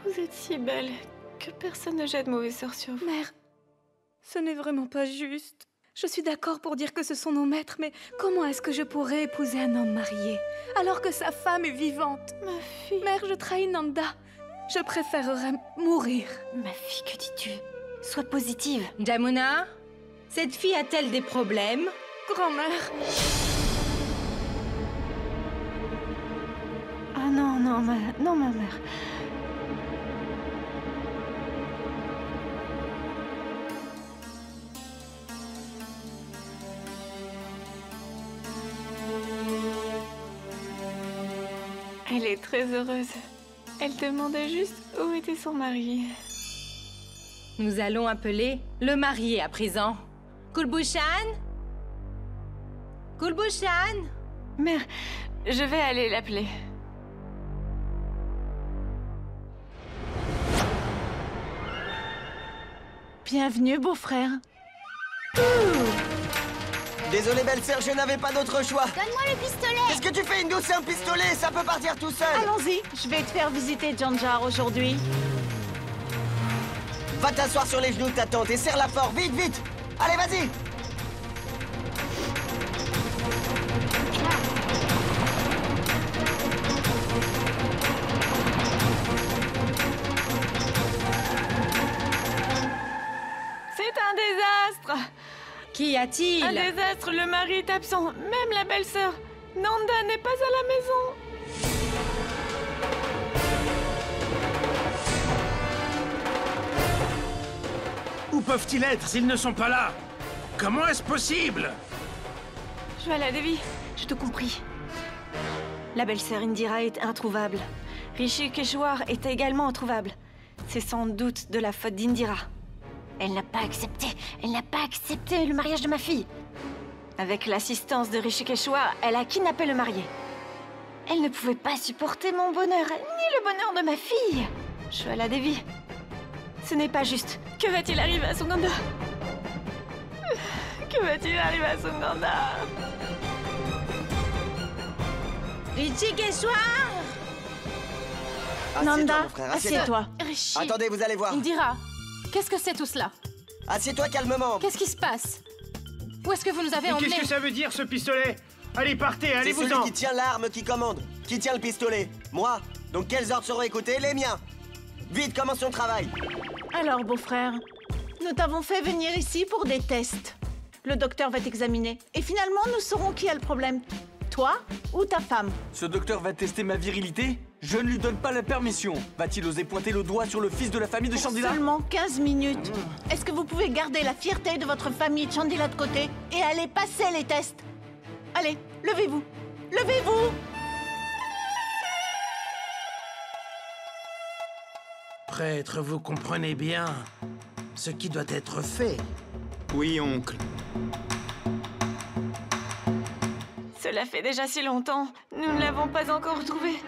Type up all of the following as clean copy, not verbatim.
Vous êtes si belle que personne ne jette mauvais sort sur vous. Mère, ce n'est vraiment pas juste. Je suis d'accord pour dire que ce sont nos maîtres, mais comment est-ce que je pourrais épouser un homme marié alors que sa femme est vivante? Ma fille... Mère, je trahis Nanda. Je préférerais mourir. Ma fille, que dis-tu? Sois positive. Jamuna, cette fille a-t-elle des problèmes? Grand-mère. Ah non, non, ma mère. Elle est très heureuse. Elle demandait juste où était son mari. Nous allons appeler le marié à présent. Kulbushan? Kulbushan? Mère, je vais aller l'appeler. Bienvenue, beau-frère. Désolé, belle-sœur, je n'avais pas d'autre choix. Donne-moi le pistolet. Qu'est-ce que tu fais, Indo? C'est un pistolet, ça peut partir tout seul. Allons-y, je vais te faire visiter Janjar aujourd'hui. Va t'asseoir sur les genoux de ta tante et serre-la fort, vite, vite. Allez, vas-y. C'est un désastre! Qu'y a-t-il? Un désastre, le mari est absent, même la belle-sœur. Nanda n'est pas à la maison. Où peuvent-ils être s'ils ne sont pas là? Comment est-ce possible? Jwala Devi, j'ai tout compris. La belle-sœur Indira est introuvable. Rishi Keshwar est également introuvable. C'est sans doute de la faute d'Indira. Elle n'a pas accepté le mariage de ma fille. Avec l'assistance de Rishi Keshwar, elle a kidnappé le marié. Elle ne pouvait pas supporter mon bonheur, ni le bonheur de ma fille. Jwala Devi, ce n'est pas juste. Que va-t-il arriver à Sugandha? Que va-t-il arriver à Sugandha? Richikeshwar! Assieds-toi, Nanda, mon frère, assieds-toi. Rishi. Attendez, vous allez voir. Indira, qu'est-ce que c'est tout cela? Assieds-toi calmement. Qu'est-ce qui se passe? Où est-ce que vous nous avez emmenés? Qu'est-ce que ça veut dire, ce pistolet? Allez, partez, C'est allez-vous-en! celui qui tient l'arme qui commande. Qui tient le pistolet? Moi. Donc quels ordres seront écoutés? Les miens. Vite, commençons le travail. Alors, beau-frère, nous t'avons fait venir ici pour des tests. Le docteur va t'examiner. Et finalement, nous saurons qui a le problème. Toi ou ta femme? Ce docteur va tester ma virilité? Je ne lui donne pas la permission. Va-t-il oser pointer le doigt sur le fils de la famille de Pour Chandila? seulement 15 minutes. Est-ce que vous pouvez garder la fierté de votre famille Chandila de côté et aller passer les tests? Allez, levez-vous. Levez-vous! Prêtre, vous comprenez bien ce qui doit être fait. Oui, oncle. Cela fait déjà si longtemps. Nous ne l'avons pas encore retrouvé.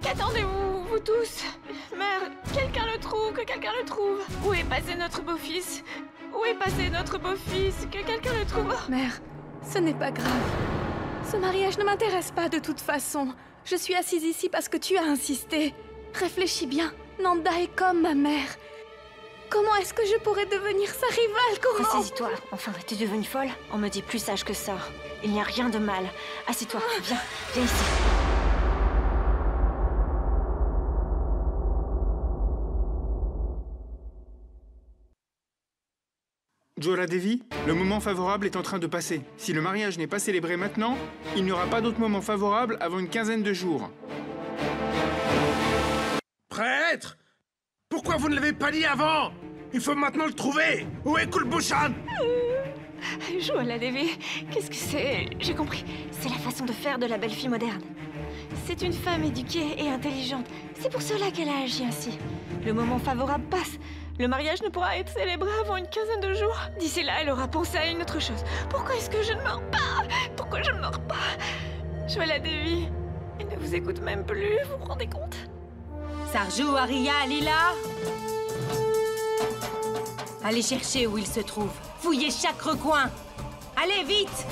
Qu'attendez-vous, vous tous? Mère, quelqu'un le trouve, que quelqu'un le trouve. Où est passé notre beau-fils? Où est passé notre beau-fils? Que quelqu'un le trouve. Mère, ce n'est pas grave. Ce mariage ne m'intéresse pas de toute façon. Je suis assise ici parce que tu as insisté. Réfléchis bien. Nanda est comme ma mère. Comment est-ce que je pourrais devenir sa rivale? Comment? Ressaisis-toi. Enfin, t'es devenue folle? On me dit plus sage que ça. Il n'y a rien de mal. Assieds-toi. Viens, viens ici. Jwala Devi, le moment favorable est en train de passer. Si le mariage n'est pas célébré maintenant, il n'y aura pas d'autre moment favorable avant une quinzaine de jours. Prêtre! Pourquoi vous ne l'avez pas dit avant? Il faut maintenant le trouver! Où est Kulbushan? Jwala Devi, qu'est-ce que c'est? J'ai compris. C'est la façon de faire de la belle fille moderne. C'est une femme éduquée et intelligente. C'est pour cela qu'elle a agi ainsi. Le moment favorable passe. Le mariage ne pourra être célébré avant une quinzaine de jours. D'ici là, elle aura pensé à une autre chose. Pourquoi est-ce que je ne meurs pas? Pourquoi je ne meurs pas? Jwala Devi, elle ne vous écoute même plus, vous vous rendez compte? Sarju, Arya, Lila! Allez chercher où il se trouve. Fouillez chaque recoin. Allez, vite!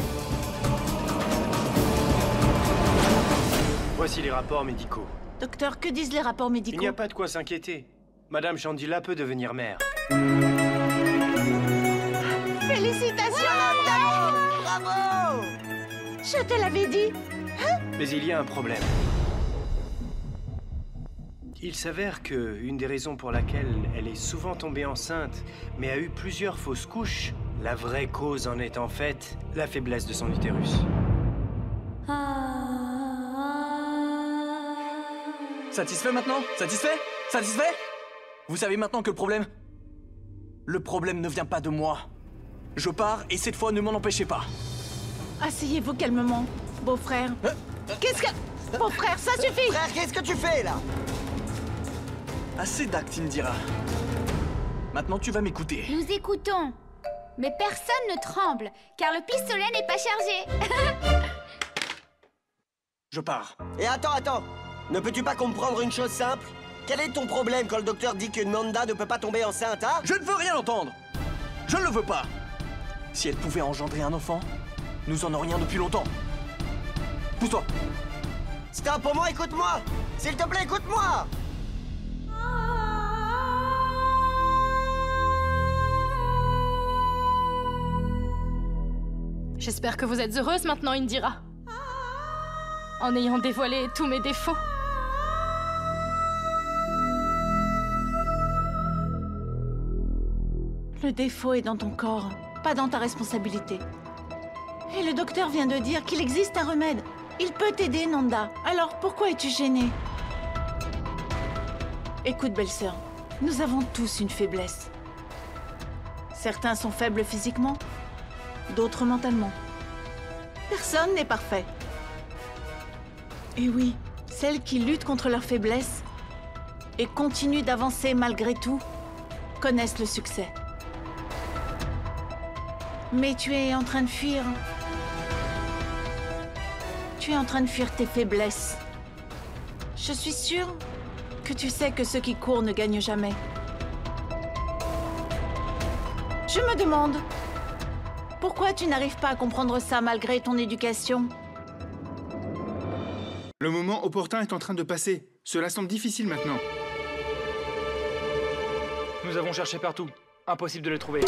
Voici les rapports médicaux. Docteur, que disent les rapports médicaux? Il n'y a pas de quoi s'inquiéter. Madame Chandila peut devenir mère. Félicitations, Bravo! Je te l'avais dit. Mais il y a un problème. Il s'avère que une des raisons pour laquelle elle est souvent tombée enceinte, mais a eu plusieurs fausses couches, la vraie cause en est en fait la faiblesse de son utérus. Satisfait maintenant? Satisfait? Satisfait? Vous savez maintenant que le problème... Le problème ne vient pas de moi. Je pars et cette fois ne m'en empêchez pas. Asseyez-vous calmement, beau-frère. Qu'est-ce que... Beau-frère, ça suffit! Frère, qu'est-ce que tu fais, là? Assez d'actes, Indira. Maintenant, tu vas m'écouter. Nous écoutons. Mais personne ne tremble, car le pistolet n'est pas chargé. Je pars. Et attends. Ne peux-tu pas comprendre une chose simple? Quel est ton problème quand le docteur dit que Nanda ne peut pas tomber enceinte, hein? Je ne veux rien entendre. Je ne le veux pas. Si elle pouvait engendrer un enfant, nous en aurions depuis longtemps. Pousse-toi. Stop, au moins écoute-moi! S'il te plaît, écoute-moi! J'espère que vous êtes heureuse maintenant, Indira. En ayant dévoilé tous mes défauts. Le défaut est dans ton corps, pas dans ta responsabilité. Et le docteur vient de dire qu'il existe un remède. Il peut t'aider, Nanda. Alors pourquoi es-tu gênée? Écoute, belle-sœur, nous avons tous une faiblesse. Certains sont faibles physiquement, d'autres mentalement. Personne n'est parfait. Et oui, celles qui luttent contre leur faiblesse et continuent d'avancer malgré tout connaissent le succès. Mais tu es en train de fuir. Tu es en train de fuir tes faiblesses. Je suis sûre que tu sais que ceux qui courent ne gagnent jamais. Je me demande, pourquoi tu n'arrives pas à comprendre ça malgré ton éducation? Le moment opportun est en train de passer. Cela semble difficile maintenant. Nous avons cherché partout. Impossible de les trouver.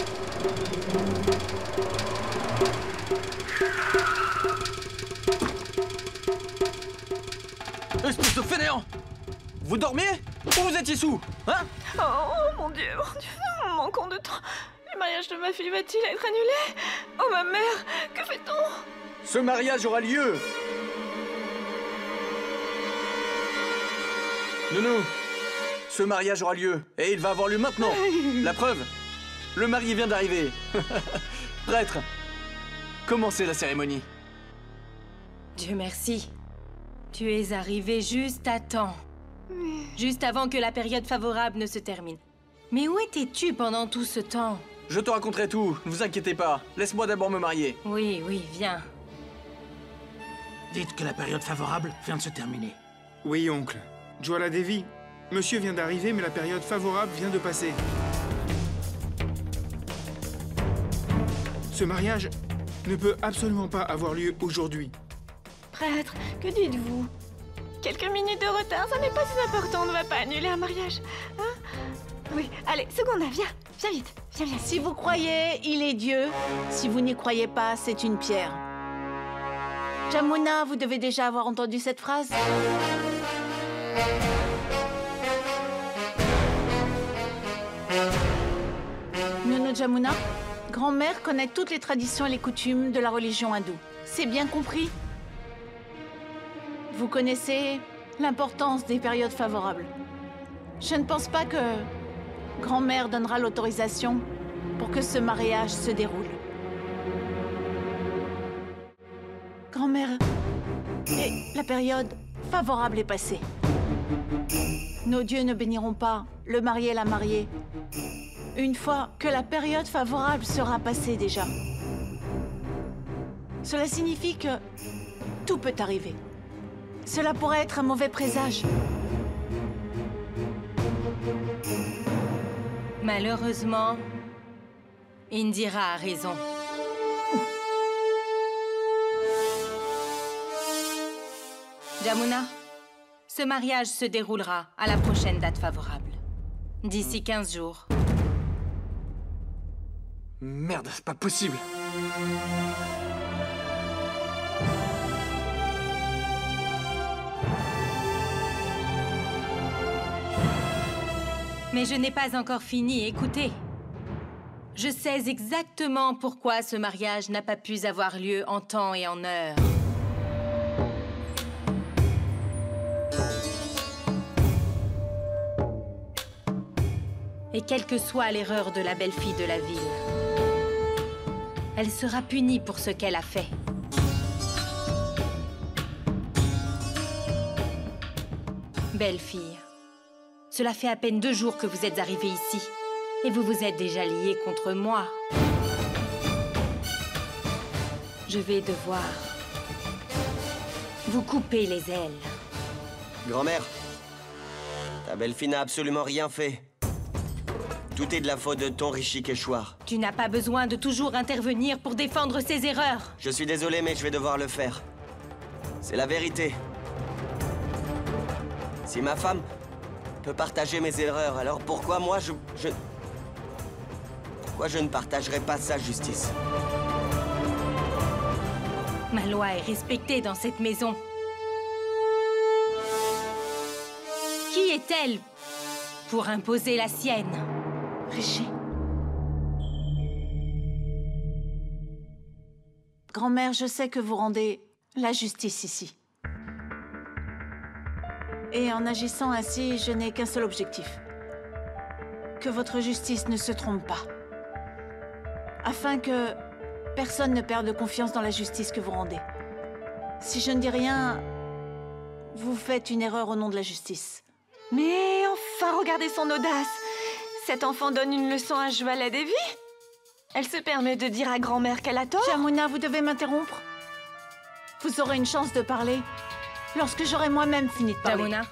Espèce de fainéant! Vous dormiez? Ou vous étiez sous? Hein? Oh mon Dieu, nous manquons de temps. Le mariage de ma fille va-t-il être annulé? Oh ma mère, que fait-on? Ce mariage aura lieu! Nounou, ce mariage aura lieu, et il va avoir lieu maintenant. La preuve, le marié vient d'arriver. Prêtre, commencez la cérémonie. Dieu merci. Tu es arrivé juste à temps. Juste avant que la période favorable ne se termine. Mais où étais-tu pendant tout ce temps? Je te raconterai tout, ne vous inquiétez pas. Laisse-moi d'abord me marier. Oui, viens. Dites que la période favorable vient de se terminer. Oui, oncle. Jwala Devi, monsieur vient d'arriver, mais la période favorable vient de passer. Ce mariage ne peut absolument pas avoir lieu aujourd'hui. Prêtre, que dites-vous? Quelques minutes de retard, ça n'est pas si important, on ne va pas annuler un mariage. Hein? Oui, allez, Seconda, viens vite, viens. Si vous croyez, il est Dieu. Si vous n'y croyez pas, c'est une pierre. Jamuna, vous devez déjà avoir entendu cette phrase. Nono Jamuna, grand-mère connaît toutes les traditions et les coutumes de la religion hindoue. C'est bien compris? Vous connaissez l'importance des périodes favorables. Je ne pense pas que grand-mère donnera l'autorisation pour que ce mariage se déroule. Grand-mère, et la période favorable est passée. Nos dieux ne béniront pas le marié et la mariée une fois que la période favorable sera passée déjà. Cela signifie que tout peut arriver. Cela pourrait être un mauvais présage. Malheureusement, Indira a raison. Jamuna, Ce mariage se déroulera à la prochaine date favorable. D'ici 15 jours. Merde, c'est pas possible. Mais je n'ai pas encore fini, écoutez. Je sais exactement pourquoi ce mariage n'a pas pu avoir lieu en temps et en heure. Et quelle que soit l'erreur de la belle-fille de la ville, elle sera punie pour ce qu'elle a fait. Belle-fille, cela fait à peine 2 jours que vous êtes arrivée ici. Et vous vous êtes déjà liée contre moi. Je vais devoir vous couper les ailes. Grand-mère, ta belle-fille n'a absolument rien fait. Tout est de la faute de ton Rishikeshwar. Tu n'as pas besoin de toujours intervenir pour défendre ses erreurs. Je suis désolé, mais je vais devoir le faire. C'est la vérité. Si ma femme peut partager mes erreurs, alors pourquoi moi Pourquoi je ne partagerai pas sa justice? Ma loi est respectée dans cette maison. Qui est-elle pour imposer la sienne? Rishi. Grand-mère, je sais que vous rendez la justice ici. Et en agissant ainsi, je n'ai qu'un seul objectif. Que votre justice ne se trompe pas. Afin que personne ne perde confiance dans la justice que vous rendez. Si je ne dis rien, vous faites une erreur au nom de la justice. Mais enfin, regardez son audace. Cet enfant donne une leçon à Jwala Devi. Elle se permet de dire à grand-mère qu'elle a tort. Jamuna, vous devez m'interrompre. Vous aurez une chance de parler lorsque j'aurai moi-même fini de parler. Jamuna,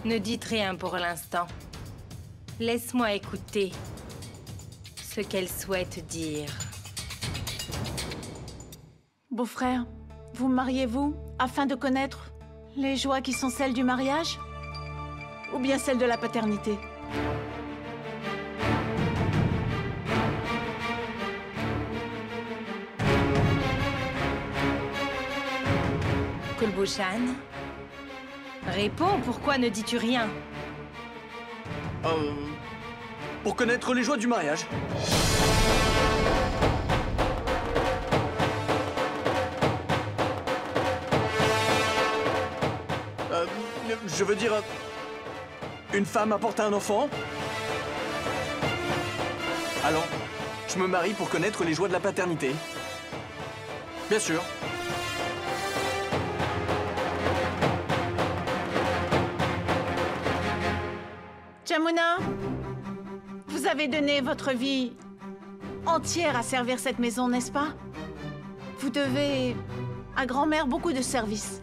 ne dites rien pour l'instant. Laisse-moi écouter ce qu'elle souhaite dire. Beau-frère, vous mariez-vous afin de connaître les joies qui sont celles du mariage? Ou bien celles de la paternité? Kulbushan, réponds, pourquoi ne dis-tu rien? Pour connaître les joies du mariage. Je veux dire... une femme apporte un enfant. Alors, je me marie pour connaître les joies de la paternité. Bien sûr. Jamuna, vous avez donné votre vie entière à servir cette maison, n'est-ce pas? Vous devez à grand-mère beaucoup de services.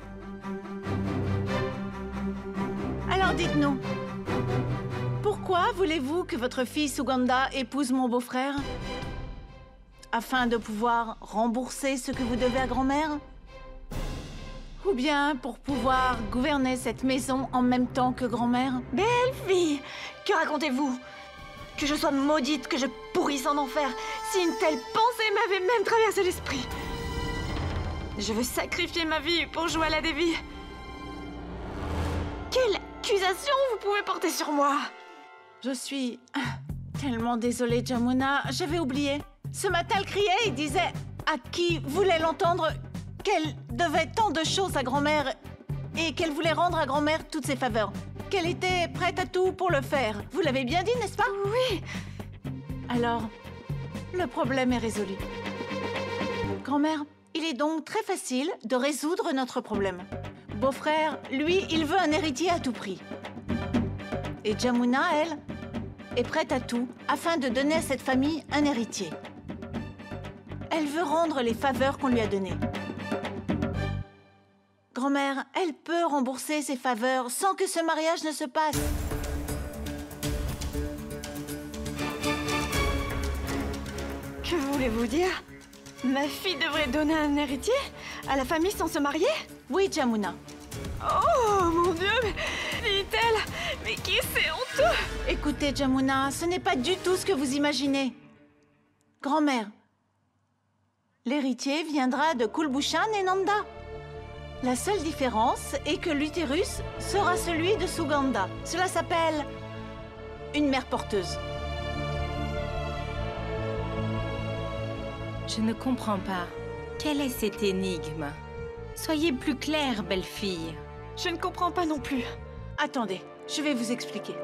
Alors dites-nous, pourquoi voulez-vous que votre fille Sugandha épouse mon beau-frère? Afin de pouvoir rembourser ce que vous devez à grand-mère? Ou bien pour pouvoir gouverner cette maison en même temps que grand-mère? Belle-fille, que racontez-vous? Que je sois maudite, que je pourrisse en enfer, si une telle pensée m'avait même traversé l'esprit. Je veux sacrifier ma vie pour Jwala Devi. Quelle accusation vous pouvez porter sur moi? Je suis tellement désolée, Jamuna. J'avais oublié. Ce matin, elle criait et disait à qui voulait l'entendre qu'elle devait tant de choses à grand-mère et qu'elle voulait rendre à grand-mère toutes ses faveurs. Qu'elle était prête à tout pour le faire. Vous l'avez bien dit, n'est-ce pas? Oui. Alors, le problème est résolu. Grand-mère, il est donc très facile de résoudre notre problème. Beau-frère, lui, il veut un héritier à tout prix. Et Jamuna, elle, est prête à tout afin de donner à cette famille un héritier. Elle veut rendre les faveurs qu'on lui a données. Grand-mère, elle peut rembourser ses faveurs sans que ce mariage ne se passe. Que voulez-vous dire? Ma fille devrait donner un héritier à la famille sans se marier? Oui, Jamuna. Oh mon Dieu, mais dit-elle, mais qui c'est honteux? Écoutez, Jamuna, ce n'est pas du tout ce que vous imaginez. Grand-mère, l'héritier viendra de Kulbushan et Nanda. La seule différence est que l'utérus sera celui de Sugandha. Cela s'appelle une mère porteuse. Je ne comprends pas. Quelle est cette énigme? Soyez plus claire, belle fille. Je ne comprends pas non plus. Attendez, je vais vous expliquer.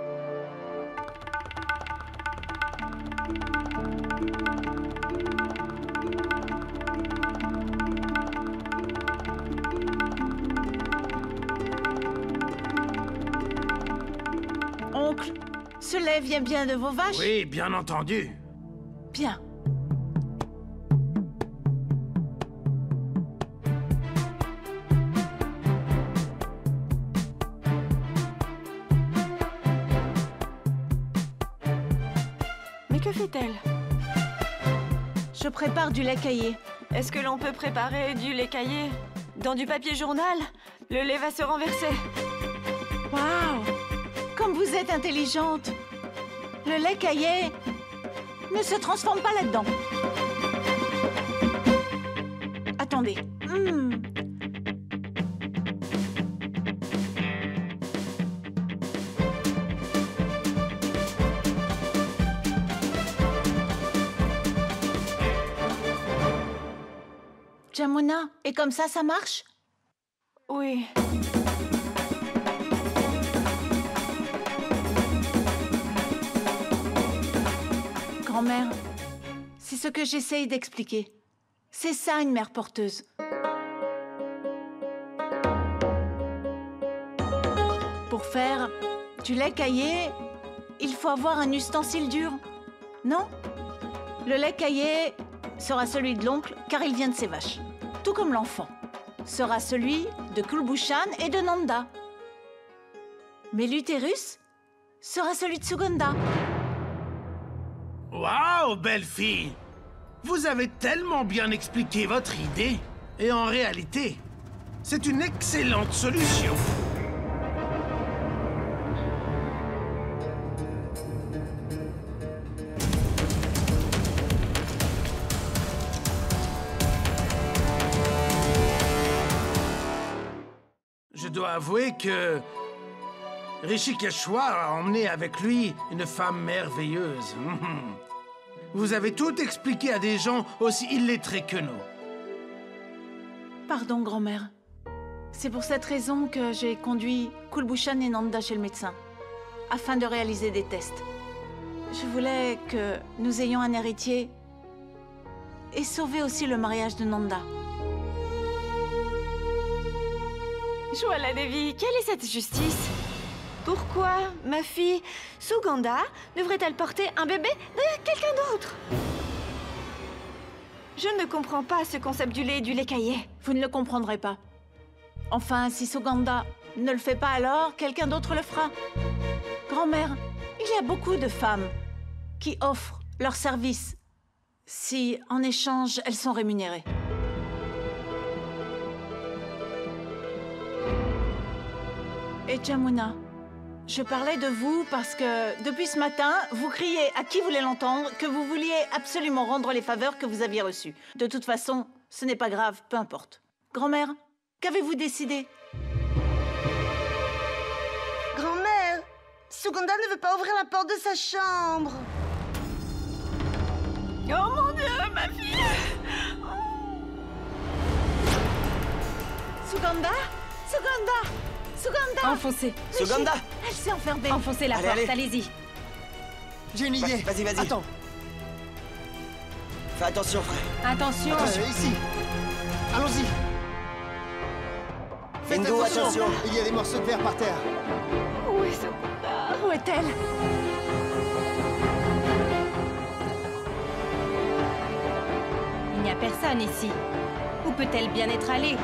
Oncle, ce lait vient bien de vos vaches? Oui, bien entendu. Bien. Mais que fait-elle? Je prépare du lait caillé. Est-ce que l'on peut préparer du lait caillé dans du papier journal? Le lait va se renverser. Waouh! Comme vous êtes intelligente. Le lait caillé ne se transforme pas là-dedans. Attendez. Jamuna, et comme ça marche? Oui. Grand-mère, c'est ce que j'essaye d'expliquer. C'est ça une mère porteuse. Pour faire du lait caillé, il faut avoir un ustensile dur. Non? Le lait caillé sera celui de l'oncle car il vient de ses vaches. Tout comme l'enfant sera celui de Kulbushan et de Nanda. Mais l'utérus sera celui de Sugandha. Waouh, belle fille! Vous avez tellement bien expliqué votre idée. Et en réalité, c'est une excellente solution. Je dois avouer que Rishikeshwar a emmené avec lui une femme merveilleuse. Vous avez tout expliqué à des gens aussi illettrés que nous. Pardon, grand-mère. C'est pour cette raison que j'ai conduit Kulbushan et Nanda chez le médecin, afin de réaliser des tests. Je voulais que nous ayons un héritier et sauver aussi le mariage de Nanda. Jwala Devi, quelle est cette justice? Pourquoi ma fille Sugandha devrait-elle porter un bébé de quelqu'un d'autre? Je ne comprends pas ce concept du lait caillé. Vous ne le comprendrez pas. Enfin, si Sugandha ne le fait pas alors, quelqu'un d'autre le fera. Grand-mère, il y a beaucoup de femmes qui offrent leurs services si, en échange, elles sont rémunérées. Et Jamuna, je parlais de vous parce que, depuis ce matin, vous criez à qui voulait l'entendre que vous vouliez absolument rendre les faveurs que vous aviez reçues. De toute façon, ce n'est pas grave, peu importe. Grand-mère, qu'avez-vous décidé? Grand-mère, Sugandha ne veut pas ouvrir la porte de sa chambre. Oh mon Dieu, ma fille! Sugandha? Sugandha! Sugandha! Enfoncez. Sugandha! Elle s'est enfermée. Enfoncez la porte, allez-y. J'ai une idée. Vas-y, vas-y. Attends. Fais attention, frère. Attention. Ici. Allons-y. Faites Bingo, attention. Il y a des morceaux de verre par terre. Où est Sugandha? Où est-elle? Il n'y a personne ici. Où peut-elle bien être allée?